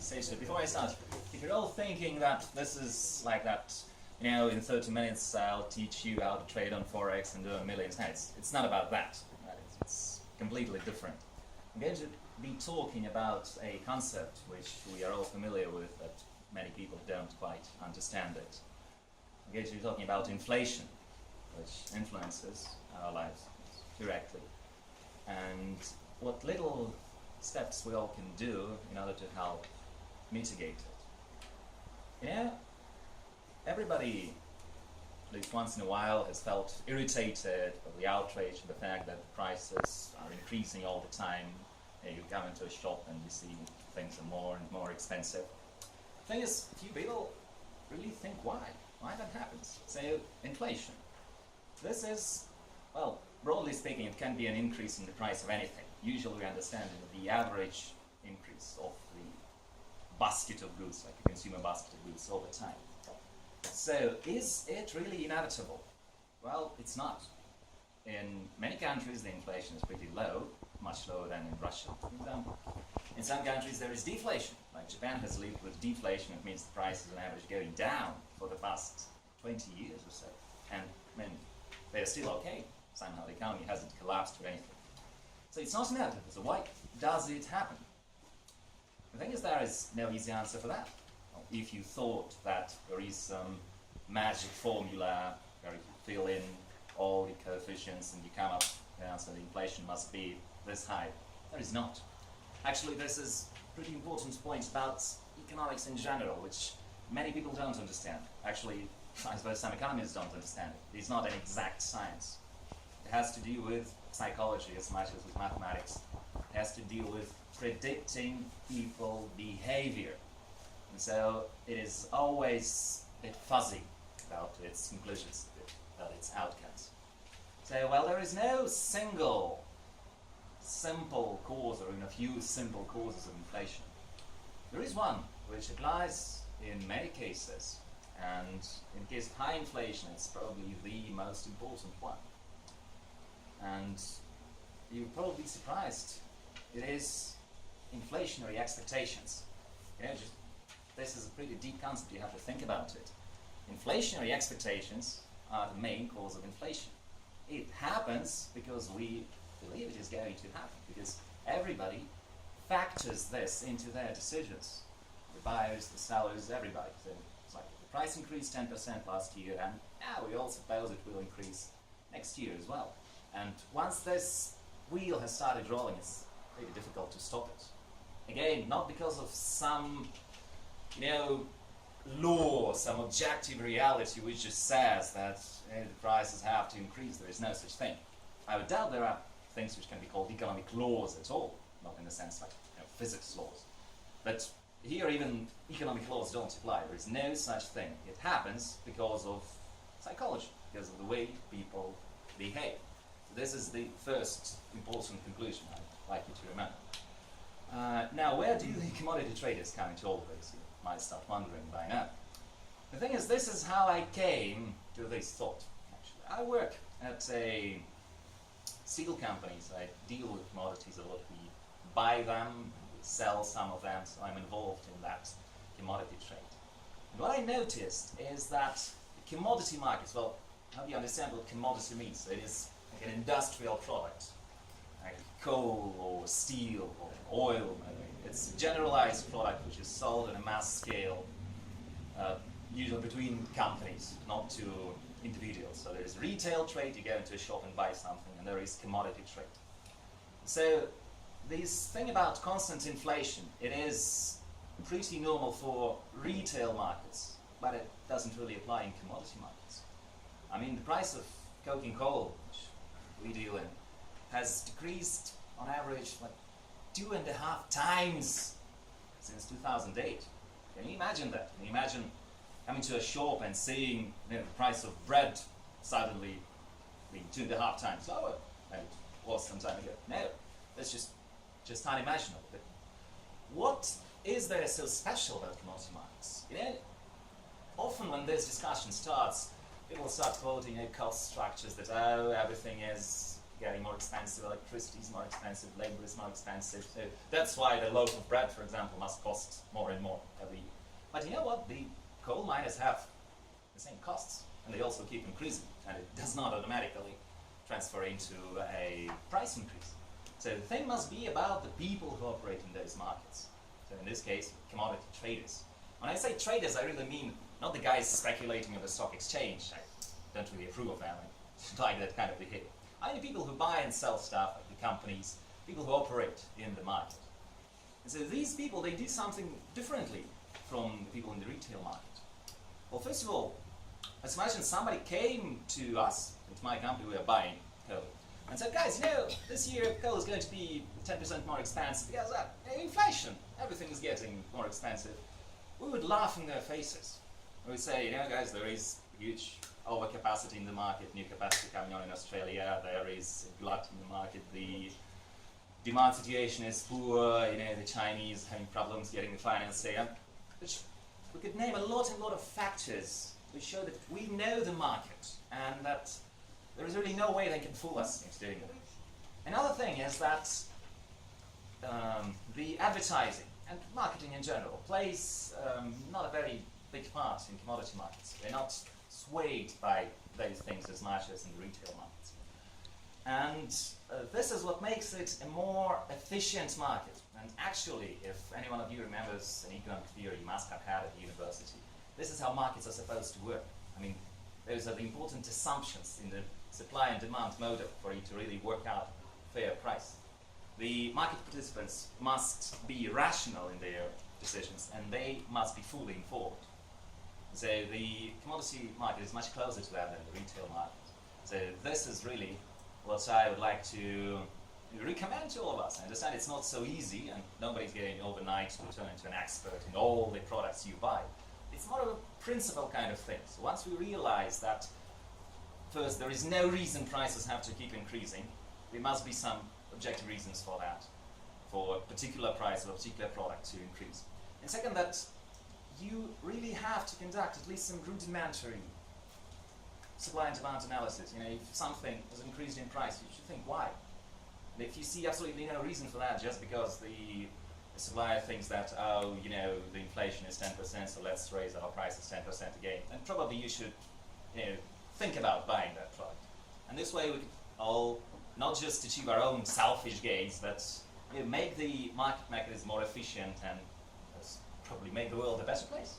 stage. So before I start, if you're all thinking that this is like that, you know, in 30 minutes I'll teach you how to trade on Forex and do a million heads. It's not about that. It's completely different. I'm going to be talking about a concept which we are all familiar with, but many people don't quite understand it. I'm going to be talking about inflation, which influences our lives directly, and what little steps we all can do in order to help mitigate it. You know, everybody, at least once in a while, has felt irritated or the outrage at the fact that prices are increasing all the time. You come into a shop and you see things are more and more expensive. The thing is, few people really think why that happens. So, inflation. This is, well, broadly speaking, it can be an increase in the price of anything. Usually we understand the average increase of the basket of goods, like a consumer basket of goods, over time. So, is it really inevitable? Well, it's not. In many countries, the inflation is pretty low, much lower than in Russia, for example. In some countries, there is deflation. Like Japan has lived with deflation. It means the prices on average going down for the past 20 years or so. And I mean, they're still okay. Somehow the economy hasn't collapsed or anything. So it's not inevitable. So why does it happen? The thing is, there is no easy answer for that. Well, if you thought that there is some magic formula where you fill in all the coefficients and you come up with the answer, the inflation must be this high. There is not. Actually, this is a pretty important point about economics in general, which many people don't understand. Actually, I suppose some economists don't understand it. It's not an exact science. It has to do with psychology as much as with mathematics. It has to deal with predicting people behavior. And so it is always a bit fuzzy about its conclusions, about its outcomes. So while there is no single simple cause or even a few simple causes of inflation, there is one which applies in many cases, and in the case of high inflation it's probably the most important one. And you're probably surprised. It is inflationary expectations. You know, this is a pretty deep concept, you have to think about it. Inflationary expectations are the main cause of inflation. It happens because we believe it is going to happen, because everybody factors this into their decisions. The buyers, the sellers, everybody. So it's like the price increased 10% last year, and now we all suppose it will increase next year as well. And once this wheel has started rolling, it's really difficult to stop it. Again, not because of some, law, some objective reality which just says that the prices have to increase. There is no such thing. I would doubt there are things which can be called economic laws at all, not in the sense like physics laws. But here even economic laws don't apply. There is no such thing. It happens because of psychology, because of the way people behave. So this is the first important conclusion I'd like you to remember. Now, where do the commodity traders come into all this? You might start wondering by now. The thing is, this is how I came to this thought. Actually, I work at a steel company, so I deal with commodities a lot. We buy them, we sell some of them, so I'm involved in that commodity trade. And what I noticed is that the commodity markets, well, how do you understand what commodity means? So it is like an industrial product, like coal or steel or oil. It's a generalized product which is sold on a mass scale, usually between companies, not to individuals. So there is retail trade, you go into a shop and buy something, and there is commodity trade. So this thing about constant inflation, it is pretty normal for retail markets, but it doesn't really apply in commodity markets. I mean, the price of coking coal, which we deal in, has decreased on average like 2.5 times since 2008. Can you imagine that? Can you imagine coming to a shop and seeing the price of bread suddenly being 2.5 times lower than it was some time ago? No, that's just unimaginable. But what is there so special about commodity markets? Often when this discussion starts, people start quoting cost structures that, everything is getting more expensive, electricity is more expensive, labor is more expensive. So that's why the loaf of bread, for example, must cost more and more every year. But you know what? The coal miners have the same costs, and they also keep increasing, and it does not automatically transfer into a price increase. So the thing must be about the people who operate in those markets. So in this case, commodity traders. When I say traders, I really mean not the guys speculating on the stock exchange. I don't really approve of that. I like that kind of behavior. I mean people who buy and sell stuff, like the companies, people who operate in the market. And so these people, they do something differently from the people in the retail market. Well, first of all, let's imagine somebody came to us, into my company, we are buying coal, and said, guys, you know, this year coal is going to be 10% more expensive because of inflation. Everything is getting more expensive. We would laugh in their faces. We would say, you know, guys, there is huge overcapacity in the market, new capacity coming on in Australia, there is a glut in the market, the demand situation is poor, you know, the Chinese having problems getting the financing. Which we could name a lot of factors which show that we know the market and that there is really no way they can fool us into doing it. Another thing is that the advertising and marketing in general plays not a very big part in commodity markets. They're not swayed by those things as much as in the retail markets. And this is what makes it a more efficient market. And actually, if any one of you remembers an economic theory you must have had at university, this is how markets are supposed to work. I mean, those are the important assumptions in the supply and demand model for you to really work out a fair price. The market participants must be rational in their decisions, and they must be fully informed. So the commodity market is much closer to that than the retail market. So this is really what I would like to recommend to all of us. I understand it's not so easy, and nobody's getting overnight to turn into an expert in all the products you buy. It's more of a principle kind of thing. So once we realize that, first, there is no reason prices have to keep increasing, there must be some objective reasons for that, for a particular price of a particular product to increase. And second, that you really have to conduct at least some rudimentary supply and demand analysis. You know, if something has increased in price, you should think why. And if you see absolutely no reason for that, just because the supplier thinks that, oh, you know, the inflation is 10%, so let's raise our prices 10% again, then probably you should, you know, think about buying that product. And this way we can all not just achieve our own selfish gains, but you know, make the market mechanism more efficient and probably make the world a better place.